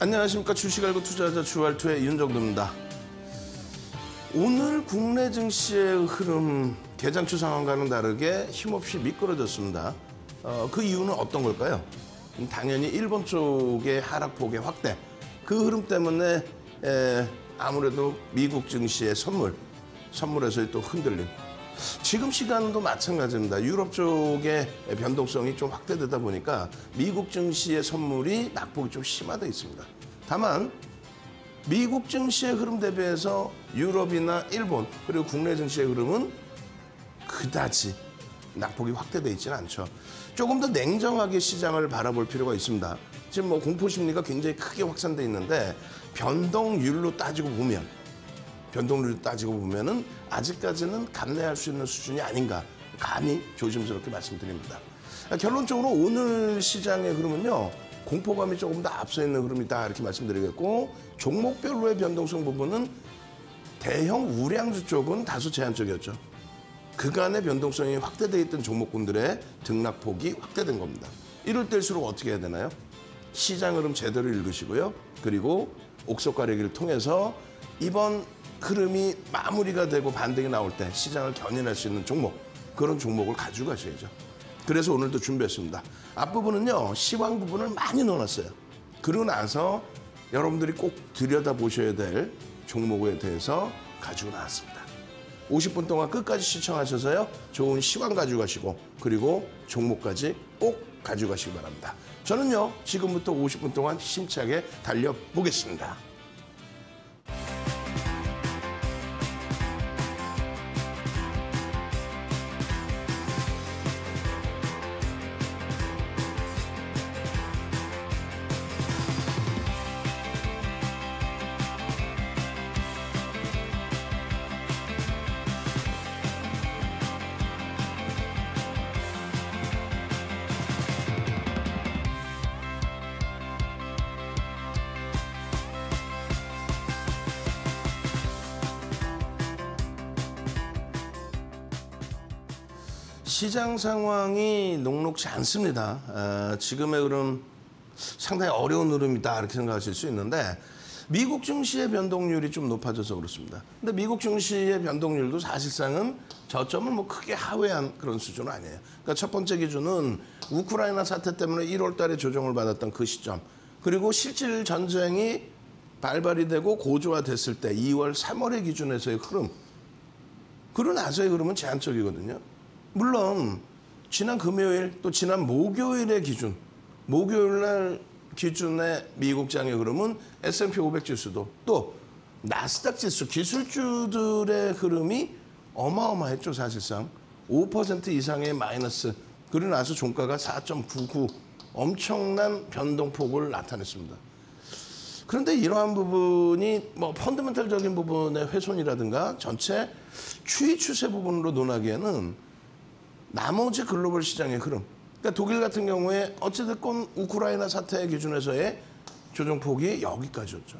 안녕하십니까. 주식 알고 투자하자 주알투의 윤정도입니다. 오늘 국내 증시의 흐름 개장주 상황과는 다르게 힘없이 미끄러졌습니다. 그 이유는 어떤 걸까요? 당연히 일본 쪽의 하락폭의 확대, 그 흐름 때문에 아무래도 미국 증시의 선물에서의 또 흔들림. 지금 시간도 마찬가지입니다. 유럽 쪽의 변동성이 좀 확대되다 보니까 미국 증시의 선물이 낙폭이 좀 심화되어 있습니다. 다만 미국 증시의 흐름 대비해서 유럽이나 일본 그리고 국내 증시의 흐름은 그다지 낙폭이 확대되어 있지는 않죠. 조금 더 냉정하게 시장을 바라볼 필요가 있습니다. 지금 뭐 공포 심리가 굉장히 크게 확산되어 있는데 변동률로 따지고 보면은 아직까지는 감내할 수 있는 수준이 아닌가, 감히 조심스럽게 말씀드립니다. 결론적으로 오늘 시장의 흐름은요, 공포감이 조금 더 앞서 있는 흐름이다 이렇게 말씀드리겠고, 종목별로의 변동성 부분은 대형 우량주 쪽은 다소 제한적이었죠. 그간의 변동성이 확대되어 있던 종목군들의 등락폭이 확대된 겁니다. 이럴 때일수록 어떻게 해야 되나요? 시장 흐름 제대로 읽으시고요. 그리고 옥석 가리기를 통해서 이번 흐름이 마무리가 되고 반등이 나올 때 시장을 견인할 수 있는 종목, 그런 종목을 가지고 가셔야죠. 그래서 오늘도 준비했습니다. 앞부분은요, 시황 부분을 많이 넣어놨어요. 그러고 나서 여러분들이 꼭 들여다보셔야 될 종목에 대해서 가지고 나왔습니다. 50분 동안 끝까지 시청하셔서요, 좋은 시황 가지고 가시고 그리고 종목까지 꼭 가지고 가시기 바랍니다. 저는요, 지금부터 50분 동안 힘차게 달려보겠습니다. 시장 상황이 녹록지 않습니다. 지금의 흐름 상당히 어려운 흐름이다 이렇게 생각하실 수 있는데, 미국 증시의 변동률이 좀 높아져서 그렇습니다. 근데 미국 증시의 변동률도 사실상은 저점을 뭐 크게 하회한 그런 수준은 아니에요. 그러니까 첫 번째 기준은 우크라이나 사태 때문에 1월 달에 조정을 받았던 그 시점, 그리고 실질 전쟁이 발발이 되고 고조화됐을 때 2월, 3월의 기준에서의 흐름, 그러고 나서의 흐름은 제한적이거든요. 물론 지난 금요일 또 지난 목요일의 기준, 목요일날 기준의 미국장의 흐름은 S&P 500 지수도 또 나스닥 지수 기술주들의 흐름이 어마어마했죠. 사실상 5% 이상의 마이너스, 그러고 나서 종가가 4.99, 엄청난 변동폭을 나타냈습니다. 그런데 이러한 부분이 뭐 펀더멘털적인 부분의 훼손이라든가 전체 추이 추세 부분으로 논하기에는 나머지 글로벌 시장의 흐름, 그러니까 독일 같은 경우에 어찌됐건 우크라이나 사태 기준에서의 조정폭이 여기까지였죠.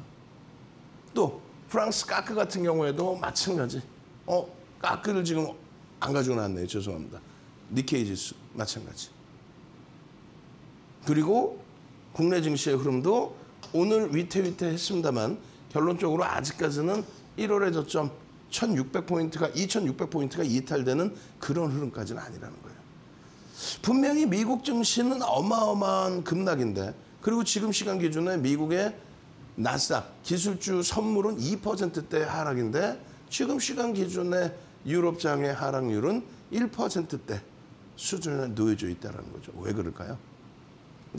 또 프랑스 까크 같은 경우에도 마찬가지. 까크를 지금 안 가지고 나왔네요. 죄송합니다. 니케이 지수 마찬가지. 그리고 국내 증시의 흐름도 오늘 위태위태했습니다만 결론적으로 아직까지는 1월의 저점 2600포인트가 이탈되는 그런 흐름까지는 아니라는 거예요. 분명히 미국 증시는 어마어마한 급락인데, 그리고 지금 시간 기준에 미국의 나스닥 기술주 선물은 2%대 하락인데, 지금 시간 기준에 유럽장의 하락률은 1%대 수준에 놓여져 있다는 거죠. 왜 그럴까요?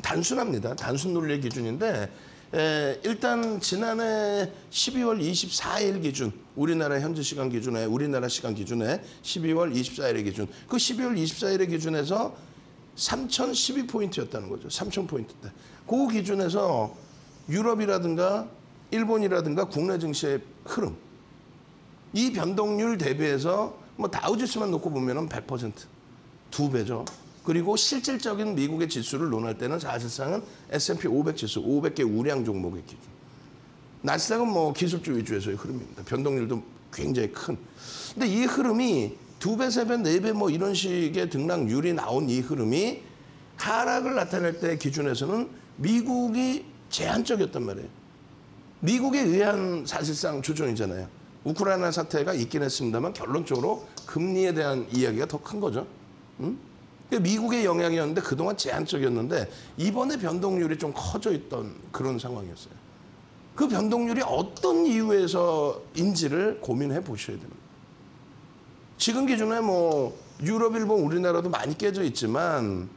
단순합니다. 단순 논리의 기준인데, 일단 지난해 12월 24일 기준, 우리나라 현지 시간 기준에, 우리나라 시간 기준에 12월 24일의 기준, 그 12월 24일의 기준에서 3,012포인트였다는 거죠. 3,000포인트대. 그 기준에서 유럽이라든가 일본이라든가 국내 증시의 흐름, 이 변동률 대비해서 뭐 다우지수만 놓고 보면은 100%, 2배죠. 그리고 실질적인 미국의 지수를 논할 때는 사실상은 S&P 500 지수, 500개 우량 종목의 기준. 나스닥은 뭐 기술주 위주에서의 흐름입니다. 변동률도 굉장히 큰. 근데 이 흐름이 2배, 3배, 4배 뭐 이런 식의 등락률이 나온 이 흐름이 하락을 나타낼 때 기준에서는 미국이 제한적이었단 말이에요. 미국에 의한 사실상 조정이잖아요. 우크라이나 사태가 있긴 했습니다만 결론적으로 금리에 대한 이야기가 더 큰 거죠. 응? 미국의 영향이었는데 그동안 제한적이었는데 이번에 변동률이 좀 커져 있던 그런 상황이었어요. 그 변동률이 어떤 이유에서인지를 고민해 보셔야 됩니다. 지금 기준에 뭐 유럽, 일본, 우리나라도 많이 깨져 있지만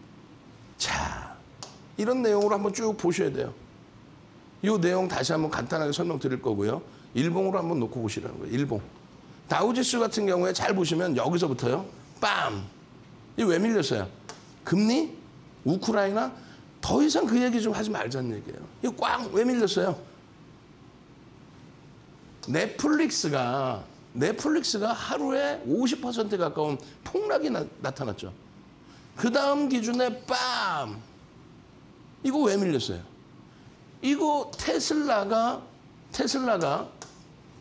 자, 이런 내용으로 한번 쭉 보셔야 돼요. 이 내용 다시 한번 간단하게 설명드릴 거고요. 일봉으로 한번 놓고 보시라는 거예요. 일봉. 다우지수 같은 경우에 잘 보시면 여기서부터요. 빰! 이게 왜 밀렸어요? 금리? 우크라이나? 더 이상 그 얘기 좀 하지 말자는 얘기예요. 이거 꽝! 왜 밀렸어요? 넷플릭스가 하루에 50% 가까운 폭락이 나타났죠. 그 다음 기준에 빰! 이거 왜 밀렸어요? 이거 테슬라가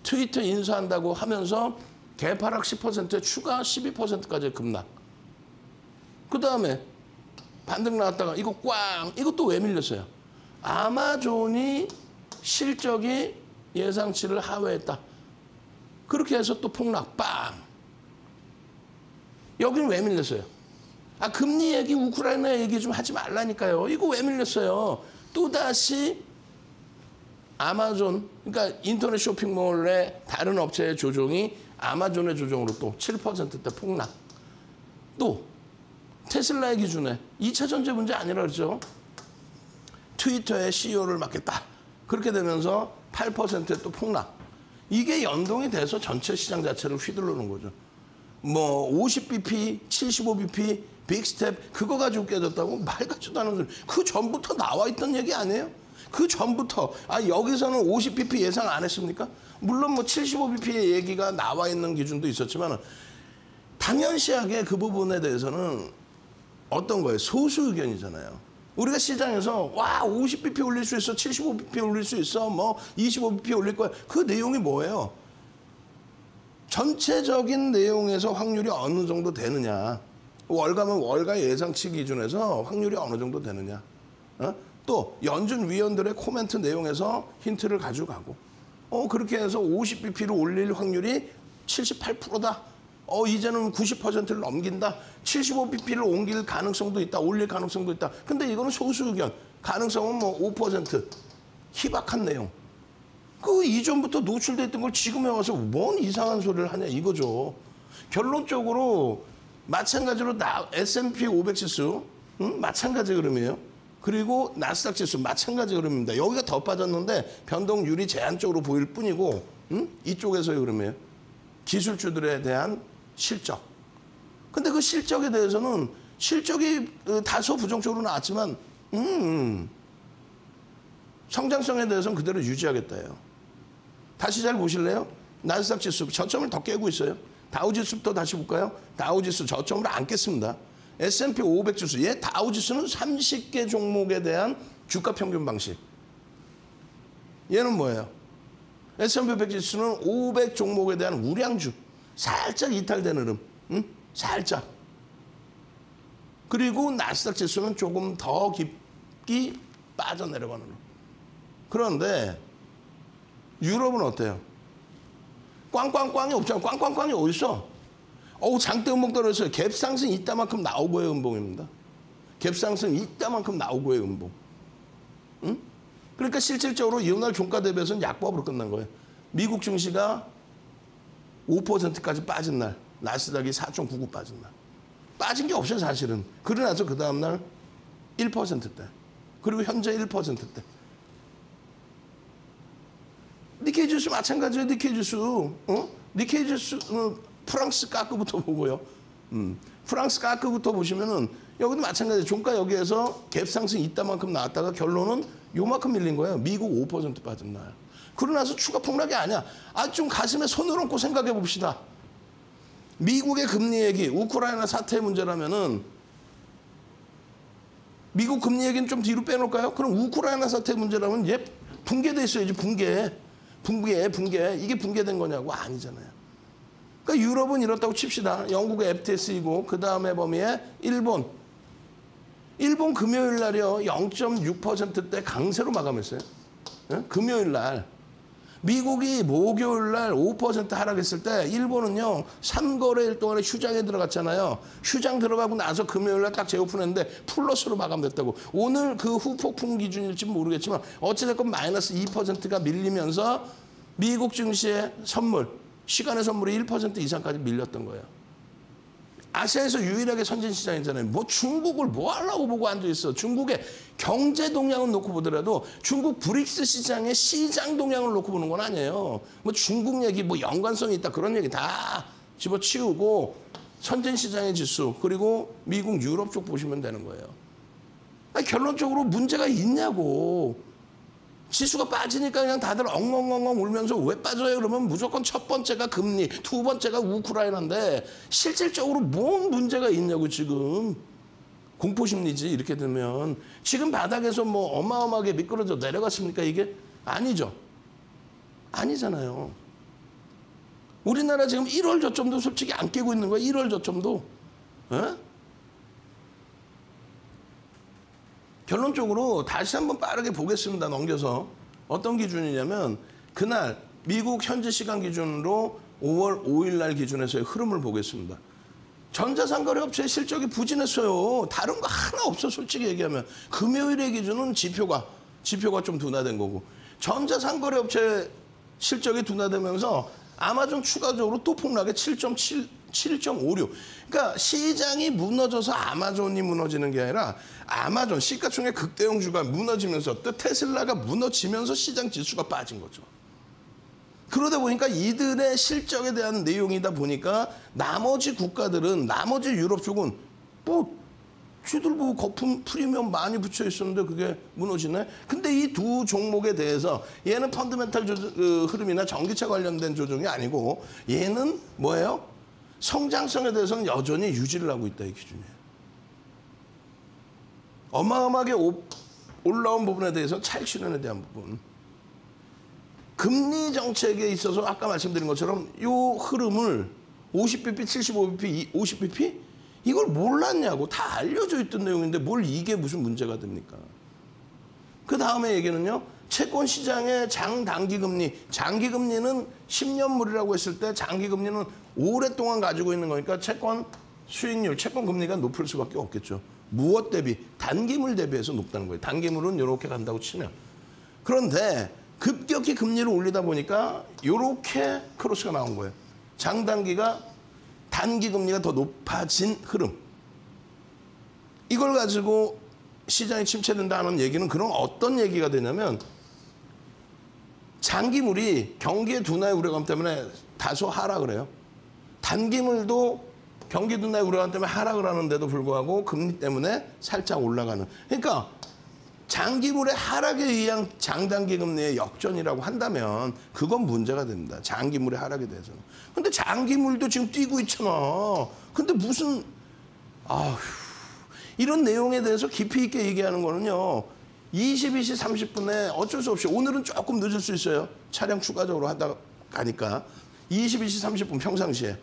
트위터 인수한다고 하면서 개파락 10%에 추가 12%까지 급락. 그 다음에 반등 나왔다가 이거 꽝! 이것도 왜 밀렸어요? 아마존이 실적이 예상치를 하회했다. 그렇게 해서 또 폭락, 빵! 여기는 왜 밀렸어요? 아, 금리 얘기, 우크라이나 얘기 좀 하지 말라니까요. 이거 왜 밀렸어요? 또다시 아마존, 그러니까 인터넷 쇼핑몰의 다른 업체의 조정이 아마존의 조정으로 또 7%대 폭락. 또 테슬라의 기준에 2차 전지 문제 아니라 그랬죠. 트위터의 CEO를 맡겠다. 그렇게 되면서 8%의 또 폭락. 이게 연동이 돼서 전체 시장 자체를 휘두르는 거죠. 뭐 50bp, 75bp, 빅스텝 그거 가지고 깨졌다고 말 같지도 않은 소리. 그 전부터 나와 있던 얘기 아니에요? 그 전부터 여기서는 50bp 예상 안 했습니까? 물론 뭐 75bp의 얘기가 나와 있는 기준도 있었지만 당연시하게 그 부분에 대해서는 어떤 거예요? 소수 의견이잖아요. 우리가 시장에서 와 50bp 올릴 수 있어, 75bp 올릴 수 있어, 뭐 25bp 올릴 거야. 그 내용이 뭐예요? 전체적인 내용에서 확률이 어느 정도 되느냐. 월가면 월가 예상치 기준에서 확률이 어느 정도 되느냐. 또 연준 위원들의 코멘트 내용에서 힌트를 가져가고 그렇게 해서 50bp를 올릴 확률이 78%다. 이제는 90%를 넘긴다. 75bp를 옮길 가능성도 있다. 올릴 가능성도 있다. 근데 이거는 소수 의견. 가능성은 뭐 5%. 희박한 내용. 그 이전부터 노출돼 있던 걸 지금에 와서 뭔 이상한 소리를 하냐 이거죠. 결론적으로 마찬가지로 S&P 500 지수 마찬가지 흐름이에요. 그리고 나스닥 지수 마찬가지 흐름입니다. 여기가 더 빠졌는데 변동률이 제한적으로 보일 뿐이고 이쪽에서의 흐름이에요. 기술주들에 대한 실적. 근데 그 실적에 대해서는 실적이 다소 부정적으로 나왔지만 성장성에 대해서는 그대로 유지하겠다예요. 다시 잘 보실래요? 나스닥 지수 저점을 더 깨고 있어요. 다우지수부터 다시 볼까요? 다우지수 저점을 안 깼습니다. S&P 500 지수, 다우지수는 30개 종목에 대한 주가 평균 방식. 얘는 뭐예요? S&P 500 지수는 500 종목에 대한 우량주. 살짝 이탈된 흐름. 살짝. 그리고 나스닥 지수는 조금 더 깊이 빠져내려가는 흐름. 그런데 유럽은 어때요? 꽝꽝꽝이 없잖아. 꽝꽝꽝이 어딨어? 장대 음봉 떨어졌어요. 갭상승 이따만큼 나오고의 음봉입니다. 갭상승 이따만큼 나오고의 음봉. 응? 그러니까 실질적으로 이날 종가 대비해서는 약법으로 끝난 거예요. 미국 증시가 5%까지 빠진 날, 나스닥이 4.99 빠진 날. 빠진 게 없어요, 사실은. 그러고 나서 그 다음날 1%대. 그리고 현재 1%대. 니케이 지수 마찬가지예요, 니케이 지수. 니케이 지수는 프랑스 까크부터 보고요. 프랑스 까크부터 보시면은 여기도 마찬가지예요. 종가 여기에서 갭 상승 이따만큼 나왔다가 결론은 요만큼 밀린 거예요. 미국 5% 빠진 날. 그러고 나서 추가 폭락이 아니야. 좀 가슴에 손을 얹고 생각해 봅시다. 미국의 금리 얘기, 우크라이나 사태 문제라면은 미국 금리 얘기는 좀 뒤로 빼놓을까요? 그럼 우크라이나 사태 문제라면 얘 붕괴돼 있어야지, 붕괴. 이게 붕괴된 거냐고? 아니잖아요. 그러니까 유럽은 이렇다고 칩시다. 영국의 FTS이고 그 다음에 범위에 일본. 일본 금요일 날이요 0.6%대 강세로 마감했어요. 예? 금요일 날. 미국이 목요일 날 5% 하락했을 때 일본은요 3거래일 동안에 휴장에 들어갔잖아요. 휴장 들어가고 나서 금요일 날 딱 재오픈했는데 플러스로 마감됐다고. 오늘 그 후폭풍 기준일지 모르겠지만 어찌됐건 마이너스 2%가 밀리면서 미국 증시의 선물, 시간의 선물이 1% 이상까지 밀렸던 거예요. 아시아에서 유일하게 선진시장이잖아요. 뭐 중국을 뭐 하려고 보고 앉아있어. 중국의 경제 동향을 놓고 보더라도 중국 브릭스 시장의 시장 동향을 놓고 보는 건 아니에요. 뭐 중국 얘기 뭐 연관성이 있다 그런 얘기 다 집어치우고 선진시장의 지수 그리고 미국 유럽 쪽 보시면 되는 거예요. 아니, 결론적으로 문제가 있냐고. 지수가 빠지니까 그냥 다들 엉엉엉엉 울면서 왜 빠져요? 그러면 무조건 첫 번째가 금리, 두 번째가 우크라이나인데 실질적으로 뭔 문제가 있냐고 지금. 공포심리지 이렇게 되면. 지금 바닥에서 뭐 어마어마하게 미끄러져 내려갔습니까 이게? 아니죠. 아니잖아요. 우리나라 지금 1월 저점도 솔직히 안 깨고 있는 거야. 1월 저점도. 에? 결론적으로 다시 한번 빠르게 보겠습니다. 넘겨서. 어떤 기준이냐면 그날 미국 현지 시간 기준으로 5월 5일 날 기준에서의 흐름을 보겠습니다. 전자상거래업체의 실적이 부진했어요. 다른 거 하나 없어 솔직히 얘기하면. 금요일의 기준은 지표가 좀 둔화된 거고. 전자상거래업체 실적이 둔화되면서 아마존 추가적으로 또 폭락에 7.56. 그러니까 시장이 무너져서 아마존이 무너지는 게 아니라 아마존 시가총액 극대형주가 무너지면서 또 테슬라가 무너지면서 시장 지수가 빠진 거죠. 그러다 보니까 이들의 실적에 대한 내용이다 보니까 나머지 국가들은 나머지 유럽 쪽은 뭐 쥐들 보고 거품 프리미엄 많이 붙여 있었는데 그게 무너지네. 근데 이 두 종목에 대해서 얘는 펀드멘탈 흐름이나 전기차 관련된 조정이 아니고 얘는 뭐예요? 성장성에 대해서는 여전히 유지를 하고 있다 이 기준이에요. 어마어마하게 올라온 부분에 대해서 차익 실현에 대한 부분. 금리 정책에 있어서 아까 말씀드린 것처럼 이 흐름을 50bp, 75bp, 50bp 이걸 몰랐냐고. 다 알려져 있던 내용인데 뭘 이게 무슨 문제가 됩니까? 그 다음에 얘기는요. 채권 시장의 장단기 금리. 장기 금리는 10년물이라고 했을 때 장기 금리는 오랫동안 가지고 있는 거니까 채권 수익률, 채권 금리가 높을 수밖에 없겠죠. 무엇 대비? 단기물 대비해서 높다는 거예요. 단기물은 이렇게 간다고 치면. 그런데 급격히 금리를 올리다 보니까 이렇게 크로스가 나온 거예요. 장단기가 단기 금리가 더 높아진 흐름. 이걸 가지고 시장이 침체된다는 얘기는 그럼 어떤 얘기가 되냐면 장기물이 경기의 둔화의 우려감 때문에 다소 하락을 해요. 단기물도 경기 둔화의 우려감 때문에 하락을 하는데도 불구하고 금리 때문에 살짝 올라가는. 그러니까 장기물의 하락에 의한 장단기 금리의 역전이라고 한다면 그건 문제가 됩니다. 장기물의 하락에 대해서는. 근데 장기물도 지금 뛰고 있잖아. 근데 무슨 이런 내용에 대해서 깊이 있게 얘기하는 거는요. 22시 30분에 어쩔 수 없이 오늘은 조금 늦을 수 있어요. 차량 추가적으로 하다 가니까 22시 30분 평상시에.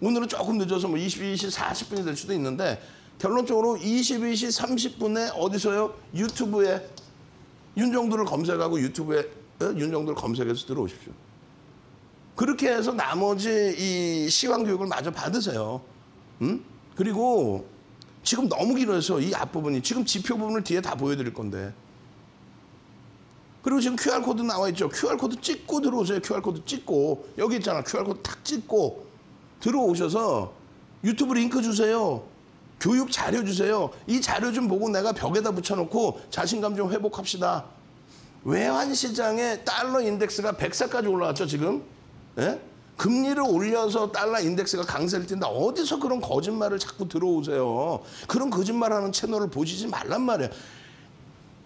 오늘은 조금 늦어서 뭐 22시 40분이 될 수도 있는데 결론적으로 22시 30분에 어디서요? 유튜브에 윤정두를 검색하고 유튜브에 윤정두를 검색해서 들어오십시오. 그렇게 해서 나머지 이 시황 교육을 마저 받으세요. 그리고 지금 너무 길어서 이 앞부분이 지금 지표 부분을 뒤에 다 보여드릴 건데. 그리고 지금 QR코드 나와 있죠. QR코드 찍고 들어오세요. QR코드 찍고. 여기 있잖아. QR코드 탁 찍고 들어오셔서 유튜브 링크 주세요. 교육 자료 주세요. 이 자료 좀 보고 내가 벽에다 붙여놓고 자신감 좀 회복합시다. 외환시장의 달러 인덱스가 104까지 올라왔죠 지금. 예? 금리를 올려서 달러 인덱스가 강세를 띈다. 어디서 그런 거짓말을 자꾸 들어오세요. 그런 거짓말하는 채널을 보시지 말란 말이에요.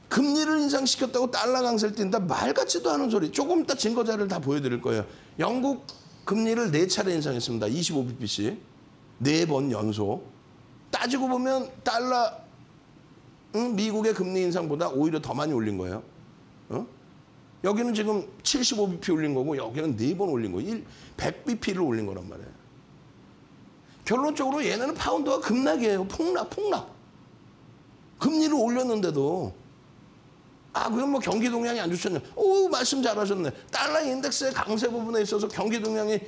금리를 인상시켰다고 달러 강세를 띈다. 말 같지도 않은 소리. 조금 이따 증거 자료를 다 보여드릴 거예요. 영국 금리를 4차례 인상했습니다. 25bp씩. 4번 연속. 따지고 보면 달러 미국의 금리 인상보다 오히려 더 많이 올린 거예요. 여기는 지금 75bp 올린 거고 여기는 4번 올린 거예요. 100bp를 올린 거란 말이에요. 결론적으로 얘네는 파운드가 급락이에요. 폭락. 금리를 올렸는데도. 그럼 뭐 경기 동향이 안 좋셨네. 말씀 잘하셨네. 달러 인덱스의 강세 부분에 있어서 경기 동향이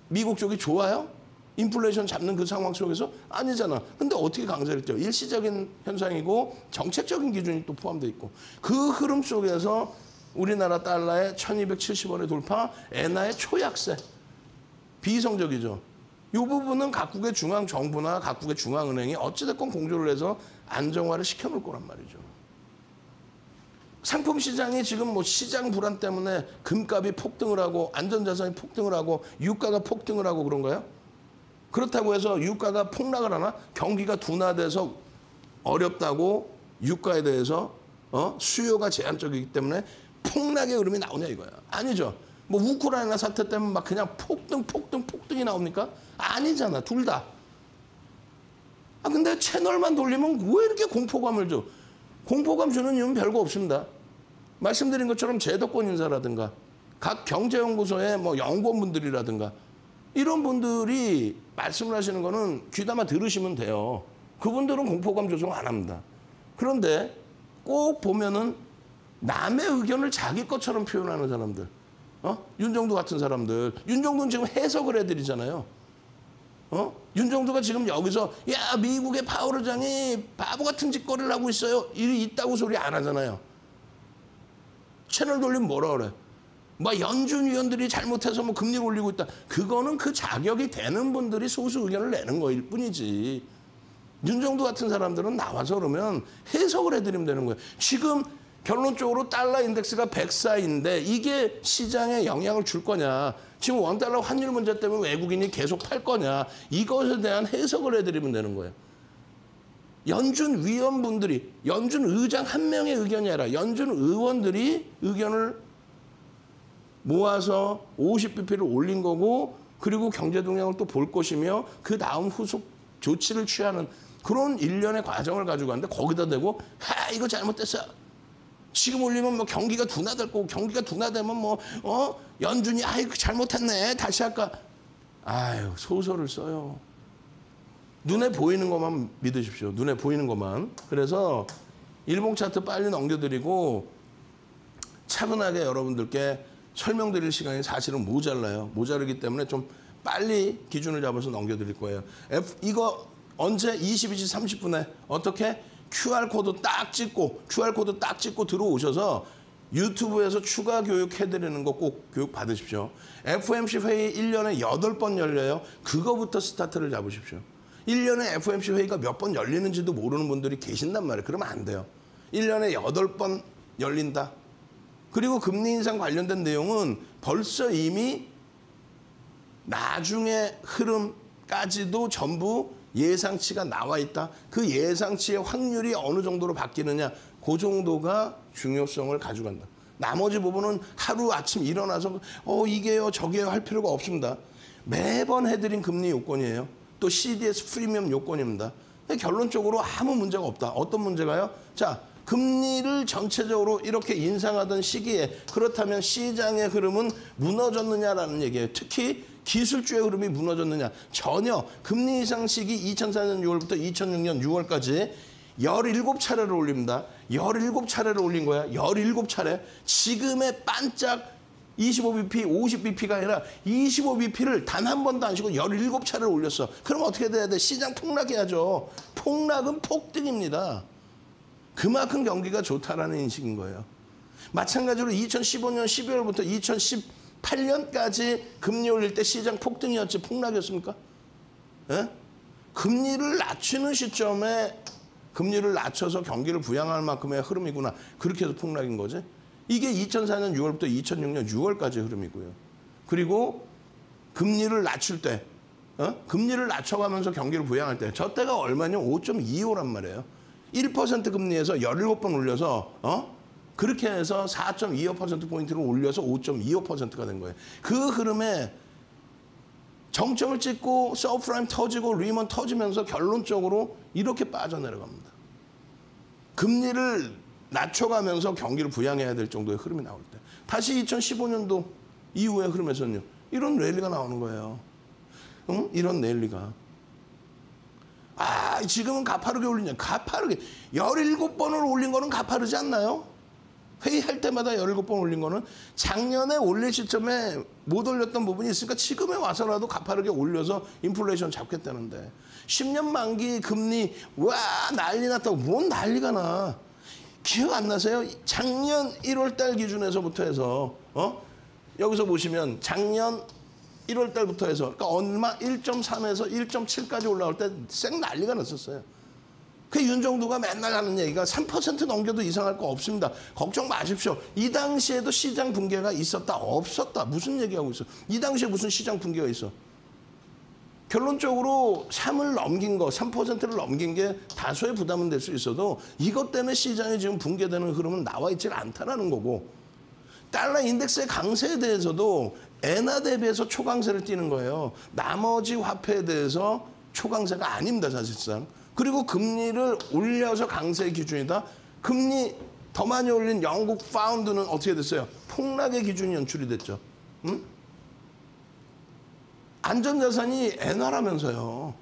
미국 쪽이 좋아요? 인플레이션 잡는 그 상황 속에서? 아니잖아. 근데 어떻게 강세를 띄워? 일시적인 현상이고 정책적인 기준이 또 포함되어 있고. 그 흐름 속에서 우리나라 달러의 1270원의 돌파, 엔화의 초약세. 비이성적이죠. 이 부분은 각국의 중앙정부나 각국의 중앙은행이 어찌됐건 공조를 해서 안정화를 시켜놓을 거란 말이죠. 상품 시장이 지금 뭐 시장 불안 때문에 금값이 폭등을 하고 안전자산이 폭등을 하고 유가가 폭등을 하고 그런가요? 그렇다고 해서 유가가 폭락을 하나? 경기가 둔화돼서 어렵다고 유가에 대해서 수요가 제한적이기 때문에 폭락의 흐름이 나오냐 이거야. 아니죠. 뭐 우크라이나 사태 때문에 막 그냥 폭등이 나옵니까? 아니잖아. 둘 다. 근데 채널만 돌리면 왜 이렇게 공포감을 줘? 공포감 주는 이유는 별거 없습니다. 말씀드린 것처럼 제도권 인사라든가 각 경제연구소의 뭐 연구원분들이라든가 이런 분들이 말씀을 하시는 거는 귀담아 들으시면 돼요. 그분들은 공포감 조성 안 합니다. 그런데 꼭 보면은 남의 의견을 자기 것처럼 표현하는 사람들, 윤정두 같은 사람들, 윤정두는 지금 해석을 해드리잖아요. 윤정두가 지금 여기서 야 미국의 파월 의장이 바보 같은 짓거리를 하고 있어요. 일이 있다고 소리 안 하잖아요. 채널 돌리면 뭐라 그래? 뭐 연준 위원들이 잘못해서 뭐 금리를 올리고 있다. 그거는 그 자격이 되는 분들이 소수 의견을 내는 거일 뿐이지. 윤정두 같은 사람들은 나와서 그러면 해석을 해드리면 되는 거예요. 지금 결론적으로 달러 인덱스가 104인데 이게 시장에 영향을 줄 거냐. 지금 원달러 환율 문제 때문에 외국인이 계속 팔 거냐. 이것에 대한 해석을 해드리면 되는 거예요. 연준 위원분들이, 연준 의장 한 명의 의견이 아니라 연준 의원들이 의견을 모아서 50bp를 올린 거고 그리고 경제 동향을 또 볼 것이며 그 다음 후속 조치를 취하는 그런 일련의 과정을 가지고 가는데 거기다 대고 이거 잘못됐어. 지금 올리면 뭐 경기가 둔화될 거고 경기가 둔화되면 뭐 연준이 아이고 잘못했네 다시 할까. 소설을 써요. 눈에 보이는 것만 믿으십시오. 눈에 보이는 것만. 그래서 일봉 차트 빨리 넘겨드리고 차분하게 여러분들께 설명드릴 시간이 사실은 모자라요. 모자르기 때문에 좀 빨리 기준을 잡아서 넘겨드릴 거예요. 이거 언제 22시 30분에 어떻게 QR코드 딱 찍고 들어오셔서 유튜브에서 추가 교육 해드리는 거 꼭 교육 받으십시오. FOMC 회의 1년에 8번 열려요. 그거부터 스타트를 잡으십시오. 1년에 FOMC 회의가 몇 번 열리는지도 모르는 분들이 계신단 말이에요. 그러면 안 돼요. 1년에 8번 열린다. 그리고 금리 인상 관련된 내용은 벌써 이미 나중에 흐름까지도 전부 예상치가 나와 있다. 그 예상치의 확률이 어느 정도로 바뀌느냐. 그 정도가 중요성을 가져간다. 나머지 부분은 하루 아침 일어나서 이게요 저게요 할 필요가 없습니다. 매번 해드린 금리 요건이에요. 또 CDS 프리미엄 요건입니다. 결론적으로 아무 문제가 없다. 어떤 문제가요? 자, 금리를 전체적으로 이렇게 인상하던 시기에 그렇다면 시장의 흐름은 무너졌느냐라는 얘기예요. 특히 기술주의 흐름이 무너졌느냐. 전혀. 금리 인상 시기 2004년 6월부터 2006년 6월까지 17차례를 올립니다. 17차례를 올린 거야. 17차례. 지금의 반짝 25bp, 50bp가 아니라 25bp를 단 한 번도 안 쉬고 17차례를 올렸어. 그럼 어떻게 돼야 돼? 시장 폭락해야죠. 폭락은 폭등입니다. 그만큼 경기가 좋다라는 인식인 거예요. 마찬가지로 2015년 12월부터 2018년까지 금리 올릴 때 시장 폭등이었지 폭락이었습니까? 예? 금리를 낮추는 시점에 금리를 낮춰서 경기를 부양할 만큼의 흐름이구나. 그렇게 해서 폭락인 거지. 이게 2004년 6월부터 2006년 6월까지 흐름이고요. 그리고 금리를 낮출 때, 금리를 낮춰가면서 경기를 부양할 때, 저 때가 얼마냐? 5.25란 말이에요. 1% 금리에서 17번 올려서, 그렇게 해서 4.25%포인트를 올려서 5.25%가 된 거예요. 그 흐름에 정점을 찍고 서프라임 터지고 리먼 터지면서 결론적으로 이렇게 빠져내려갑니다. 금리를 낮춰가면서 경기를 부양해야 될 정도의 흐름이 나올 때 다시 2015년도 이후의 흐름에서는요. 이런 랠리가 나오는 거예요. 이런 랠리가. 야, 지금은 가파르게 올리냐. 가파르게. 17번을 올린 거는 가파르지 않나요? 회의할 때마다 17번 올린 거는 작년에 올릴 시점에 못 올렸던 부분이 있으니까 지금에 와서라도 가파르게 올려서 인플레이션 잡겠다는데 10년 만기 금리 와 난리 났다고. 뭔 난리가 나. 기억 안 나세요? 작년 1월 달 기준에서부터 해서 여기서 보시면 작년 1월 달부터 해서 그러니까 얼마 1.3에서 1.7까지 올라올 때 쌩 난리가 났었어요. 그 윤정두가 맨날 하는 얘기가 3% 넘겨도 이상할 거 없습니다. 걱정 마십시오. 이 당시에도 시장 붕괴가 있었다 없었다. 무슨 얘기하고 있어. 이 당시에 무슨 시장 붕괴가 있어. 결론적으로 3을 넘긴 거, 3%를 넘긴 게 다소의 부담은 될 수 있어도 이것 때문에 시장이 지금 붕괴되는 흐름은 나와 있지 않다라는 거고 달러 인덱스의 강세에 대해서도 엔화 대비해서 초강세를 띠는 거예요. 나머지 화폐에 대해서 초강세가 아닙니다, 사실상. 그리고 금리를 올려서 강세의 기준이다. 금리 더 많이 올린 영국 파운드는 어떻게 됐어요? 폭락의 기준이 연출이 됐죠. 응? 안전자산이 엔화라면서요.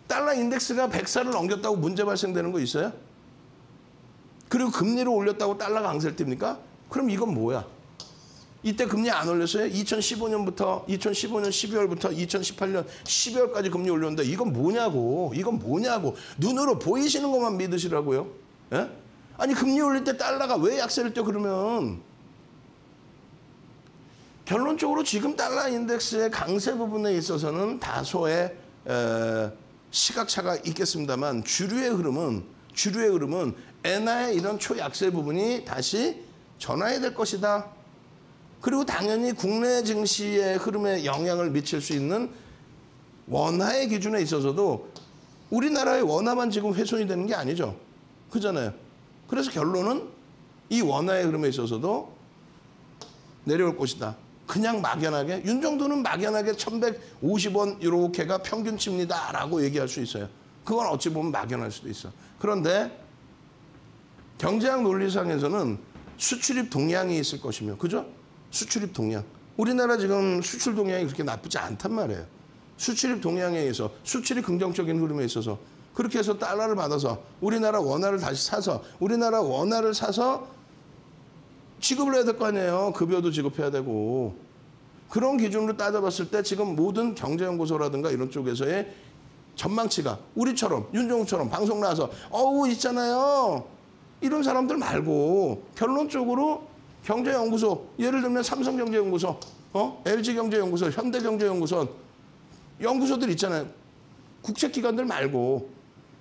달러 인덱스가 104를 넘겼다고 문제 발생되는 거 있어요? 그리고 금리를 올렸다고 달러가 강세를 띱니까? 그럼 이건 뭐야? 이때 금리 안 올렸어요? 2015년부터 2015년 12월부터 2018년 12월까지 금리 올렸는데 이건 뭐냐고. 이건 뭐냐고. 눈으로 보이시는 것만 믿으시라고요. 예? 아니 금리 올릴 때 달러가 왜 약세를 떼 그러면. 결론적으로 지금 달러 인덱스의 강세 부분에 있어서는 다소의 시각차가 있겠습니다만 주류의 흐름은 엔화의 이런 초약세 부분이 다시 전환이 될 것이다. 그리고 당연히 국내 증시의 흐름에 영향을 미칠 수 있는 원화의 기준에 있어서도 우리나라의 원화만 지금 훼손이 되는 게 아니죠. 그잖아요. 그래서 결론은 이 원화의 흐름에 있어서도 내려올 것이다. 그냥 막연하게 윤정두는 막연하게 1150원 이렇게가 평균치입니다라고 얘기할 수 있어요. 그건 어찌 보면 막연할 수도 있어. 그런데 경제학 논리상에서는 수출입 동향이 있을 것이며, 그죠? 수출입 동향. 우리나라 지금 수출 동향이 그렇게 나쁘지 않단 말이에요. 수출입 동향에 의해서 수출이 긍정적인 흐름에 있어서 그렇게 해서 달러를 받아서 우리나라 원화를 다시 사서 우리나라 원화를 사서 지급을 해야 될 거 아니에요. 급여도 지급해야 되고. 그런 기준으로 따져봤을 때 지금 모든 경제연구소라든가 이런 쪽에서의 전망치가 우리처럼 윤종처럼 방송 나와서 있잖아요. 이런 사람들 말고 결론적으로 경제연구소, 예를 들면 삼성경제연구소, LG경제연구소, 현대경제연구소, 연구소들 있잖아요. 국책기관들 말고.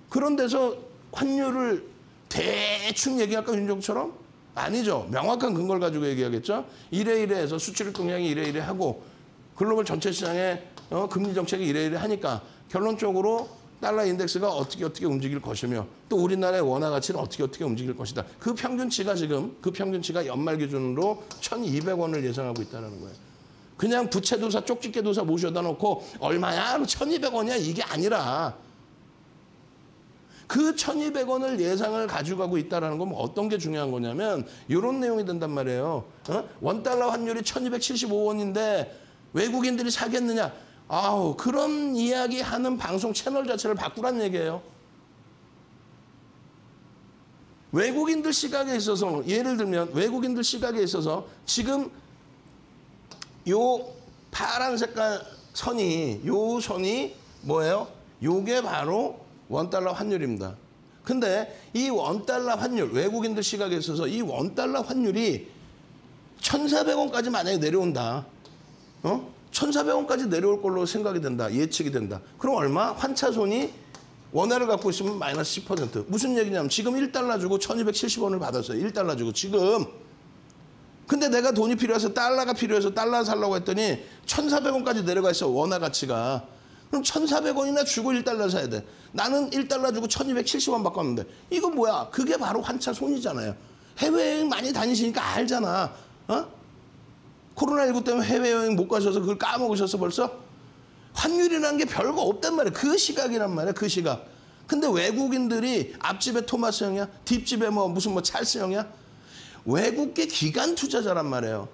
그런 데서 환율을 대충 얘기할까, 윤종처럼? 아니죠. 명확한 근거를 가지고 얘기하겠죠. 이래 해서 수출입 동향이 이래 하고 글로벌 전체 시장의 금리 정책이 이래 하니까 결론적으로 달러 인덱스가 어떻게 움직일 것이며 또 우리나라의 원화 가치는 어떻게 움직일 것이다. 그 평균치가 연말 기준으로 1,200원을 예상하고 있다는 거예요. 그냥 부채도사, 쪽집게도사 모셔다 놓고 얼마야? 1,200원이야? 이게 아니라 그 1,200원을 예상을 가지고 가고 있다는 건 어떤 게 중요한 거냐면 이런 내용이 된단 말이에요. 원달러 환율이 1,275원인데 외국인들이 사겠느냐? 그런 이야기 하는 방송 채널 자체를 바꾸란 얘기예요. 외국인들 시각에 있어서 예를 들면 외국인들 시각에 있어서 지금 요 파란 색깔 선이 뭐예요? 요게 바로 원달러 환율입니다. 근데 이 원달러 환율, 외국인들 시각에 있어서 이 원달러 환율이 1,400원까지 만약에 내려온다. 1,400원까지 내려올 걸로 생각이 된다. 예측이 된다. 그럼 얼마? 환차손이 원화를 갖고 있으면 마이너스 10%. 무슨 얘기냐면 지금 1달러 주고 1,270원을 받았어요. 1달러 주고 지금. 근데 내가 돈이 필요해서 달러가 필요해서 달러 살려고 했더니 1,400원까지 내려가 있어. 원화 가치가. 그럼 1,400원이나 주고 1달러 사야 돼. 나는 1달러 주고 1,270원 바꿨는데 이거 뭐야? 그게 바로 환차손이잖아요. 해외여행 많이 다니시니까 알잖아. 코로나19 때문에 해외여행 못 가셔서 그걸 까먹으셨어 벌써? 환율이라는 게 별거 없단 말이야. 그 시각이란 말이야. 그 시각. 근데 외국인들이 앞집에 토마스 형이야? 뒷집에 무슨 찰스 형이야? 외국계 기관 투자자란 말이에요.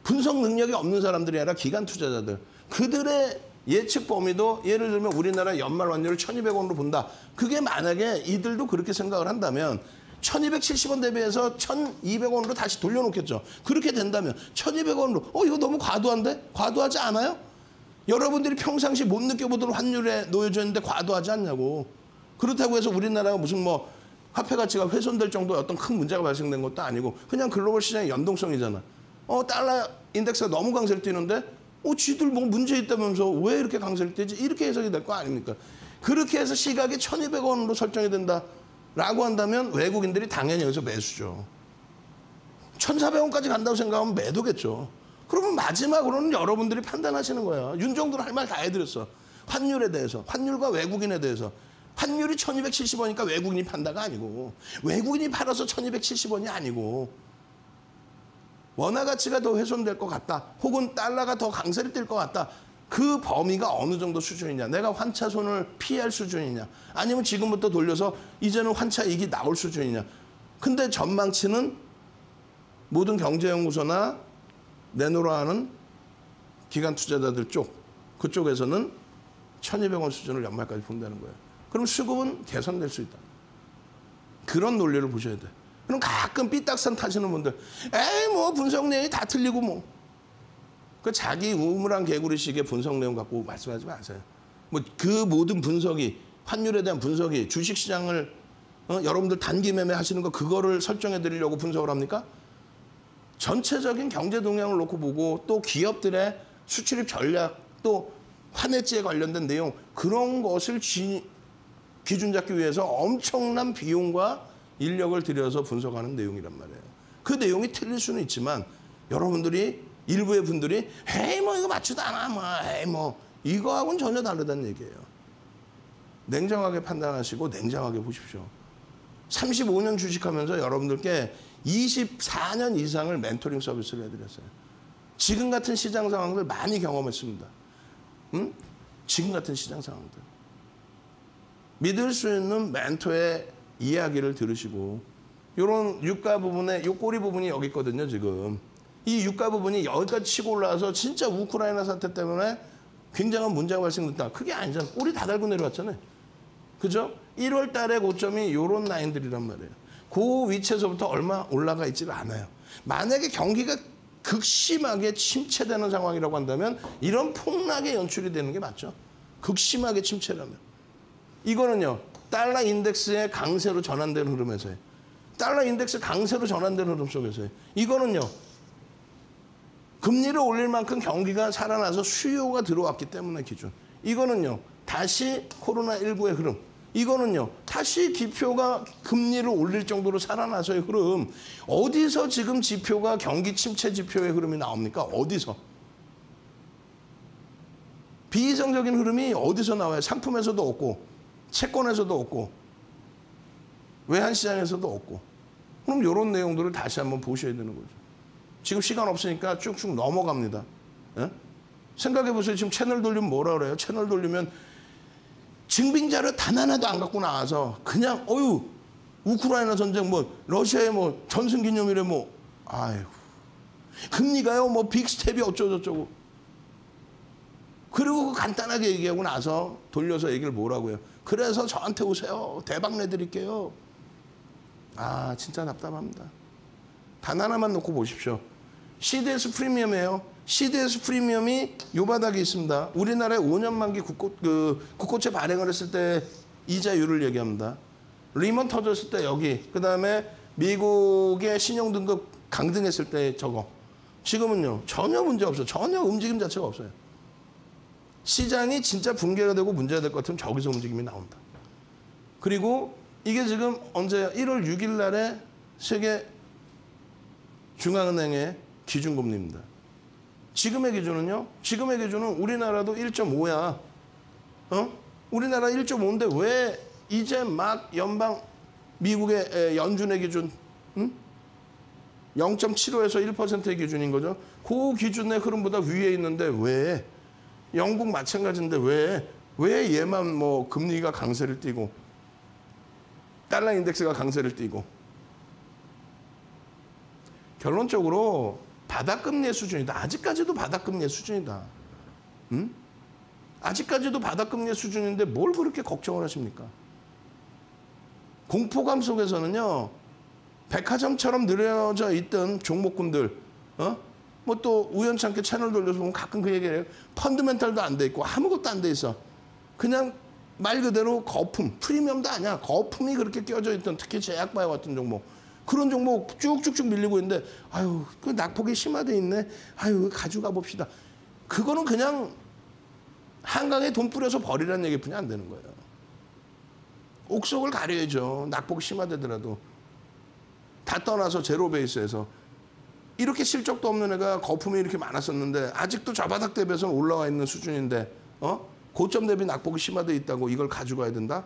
분석 능력이 없는 사람들이 아니라 기관 투자자들. 그들의 예측 범위도 예를 들면 우리나라 연말 환율을 1,200원으로 본다. 그게 만약에 이들도 그렇게 생각을 한다면 1,270원 대비해서 1,200원으로 다시 돌려놓겠죠. 그렇게 된다면 1,200원으로 이거 너무 과도한데? 과도하지 않아요? 여러분들이 평상시 못 느껴보던 환율에 놓여져 있는데 과도하지 않냐고. 그렇다고 해서 우리나라가 무슨 뭐 화폐 가치가 훼손될 정도의 어떤 큰 문제가 발생된 것도 아니고 그냥 글로벌 시장의 연동성이잖아. 달러 인덱스가 너무 강세를 띄는데 쥐들 뭐 문제 있다면서 왜 이렇게 강세를 띄지? 이렇게 해석이 될 거 아닙니까? 그렇게 해서 시각이 1,200원으로 설정이 된다라고 한다면 외국인들이 당연히 여기서 매수죠. 1,400원까지 간다고 생각하면 매도겠죠. 그러면 마지막으로는 여러분들이 판단하시는 거야. 윤정도는 할 말 다 해드렸어. 환율에 대해서, 환율과 외국인에 대해서. 환율이 1,270원이니까 외국인이 판다가 아니고 외국인이 팔아서 1,270원이 아니고 원화 가치가 더 훼손될 것 같다. 혹은 달러가 더 강세를 띨 것 같다. 그 범위가 어느 정도 수준이냐. 내가 환차 손을 피할 수준이냐. 아니면 지금부터 돌려서 이제는 환차 이익이 나올 수준이냐. 근데 전망치는 모든 경제연구소나 내놓으라 하는 기관 투자자들 그쪽에서는 1,200원 수준을 연말까지 본다는 거예요. 그럼 수급은 개선될 수 있다. 그런 논리를 보셔야 돼. 그럼 가끔 삐딱선 타시는 분들, 뭐 분석 내용이 다 틀리고 뭐. 그 자기 우물한 개구리식의 분석 내용 갖고 말씀하지 마세요. 뭐 그 모든 분석이, 환율에 대한 분석이 주식시장을 여러분들 단기 매매 하시는 거 그거를 설정해 드리려고 분석을 합니까? 전체적인 경제 동향을 놓고 보고 또 기업들의 수출입 전략 또 환해지에 관련된 내용 그런 것을 기준 잡기 위해서 엄청난 비용과 인력을 들여서 분석하는 내용이란 말이에요. 그 내용이 틀릴 수는 있지만 여러분들이 일부의 분들이 뭐 이거 맞지도 않아 뭐 이거하고는 전혀 다르다는 얘기예요. 냉정하게 판단하시고 냉정하게 보십시오. 35년 주식하면서 여러분들께 24년 이상을 멘토링 서비스를 해드렸어요. 지금 같은 시장 상황들 많이 경험했습니다. 지금 같은 시장 상황들. 믿을 수 있는 멘토의 이야기를 들으시고 이런 유가 부분에 요 꼬리 부분이 여기 있거든요. 지금 이 유가 부분이 여기까지 치고 올라와서 진짜 우크라이나 사태 때문에 굉장한 문제가 발생됐다. 그게 아니잖아. 꼬리 다 달고 내려왔잖아요. 그죠? 1월 달에 고점이 이런 라인들이란 말이에요. 그 위치에서부터 얼마 올라가 있지를 않아요. 만약에 경기가 극심하게 침체되는 상황이라고 한다면 이런 폭락의 연출이 되는 게 맞죠. 극심하게 침체라면. 이거는요. 달러 인덱스의 강세로 전환되는 흐름에서요. 달러 인덱스 강세로 전환되는 흐름 속에서요. 이거는요. 금리를 올릴 만큼 경기가 살아나서 수요가 들어왔기 때문에 기준. 이거는요. 다시 코로나19의 흐름. 이거는요. 다시 기표가 금리를 올릴 정도로 살아나서의 흐름. 어디서 지금 지표가 경기 침체 지표의 흐름이 나옵니까? 어디서? 비이성적인 흐름이 어디서 나와요? 상품에서도 없고 채권에서도 없고 외환시장에서도 없고. 그럼 이런 내용들을 다시 한번 보셔야 되는 거죠. 지금 시간 없으니까 쭉쭉 넘어갑니다. 예? 생각해보세요. 지금 채널 돌리면 뭐라 그래요? 채널 돌리면 증빙자료 단 하나도 안 갖고 나와서 그냥 우크라이나 전쟁 뭐 러시아의 뭐 전승기념일에 뭐 아이고 금리가요 뭐 빅스텝이 어쩌고저쩌고 그리고 간단하게 얘기하고 나서 돌려서 얘기를 뭐라고요. 그래서 저한테 오세요. 대박 내드릴게요. 아 진짜 답답합니다. 단 하나만 놓고 보십시오. CDS 프리미엄이에요. CDS 프리미엄이 요 바닥에 있습니다. 우리나라의 5년 만기 국고채 발행을 했을 때 이자율을 얘기합니다. 리먼 터졌을 때 여기, 그 다음에 미국의 신용등급 강등했을 때 저거. 지금은요 전혀 문제 없어요. 전혀 움직임 자체가 없어요. 시장이 진짜 붕괴가 되고 문제가 될 것 같으면 저기서 움직임이 나온다. 그리고 이게 지금 언제야? 1월 6일 날에 세계 중앙은행의 기준금리입니다. 지금의 기준은요? 지금의 기준은 우리나라도 1.5야. 우리나라 1.5인데 왜 이제 막 미국의 연준의 기준 0.75에서 1%의 기준인 거죠. 그 기준의 흐름보다 위에 있는데 왜? 영국 마찬가지인데 왜 얘만 뭐 금리가 강세를 띠고 달러 인덱스가 강세를 띠고 결론적으로 바닥금리의 수준이다. 아직까지도 바닥금리의 수준이다. 아직까지도 바닥금리 수준인데 뭘 그렇게 걱정을 하십니까? 공포감 속에서는요. 백화점처럼 늘어져 있던 종목군들 뭐 또 우연찮게 채널 돌려서 보면 가끔 그 얘기를 해요. 펀드멘탈도 안 돼 있고 아무것도 안 돼 있어. 그냥 말 그대로 거품, 프리미엄도 아니야. 거품이 그렇게 껴져 있던 특히 제약바이오 같은 종목. 그런 종목 쭉쭉쭉 밀리고 있는데 아유 그 낙폭이 심화돼 있네. 아유 가져가 봅시다. 그거는 그냥 한강에 돈 뿌려서 버리라는 얘기뿐이 안 되는 거예요. 옥석을 가려야죠. 낙폭이 심화되더라도. 다 떠나서 제로 베이스에서 이렇게 실적도 없는 애가 거품이 이렇게 많았었는데 아직도 저 바닥 대비해서는 올라와 있는 수준인데 고점 대비 낙폭이 심화돼 있다고 이걸 가져가야 된다?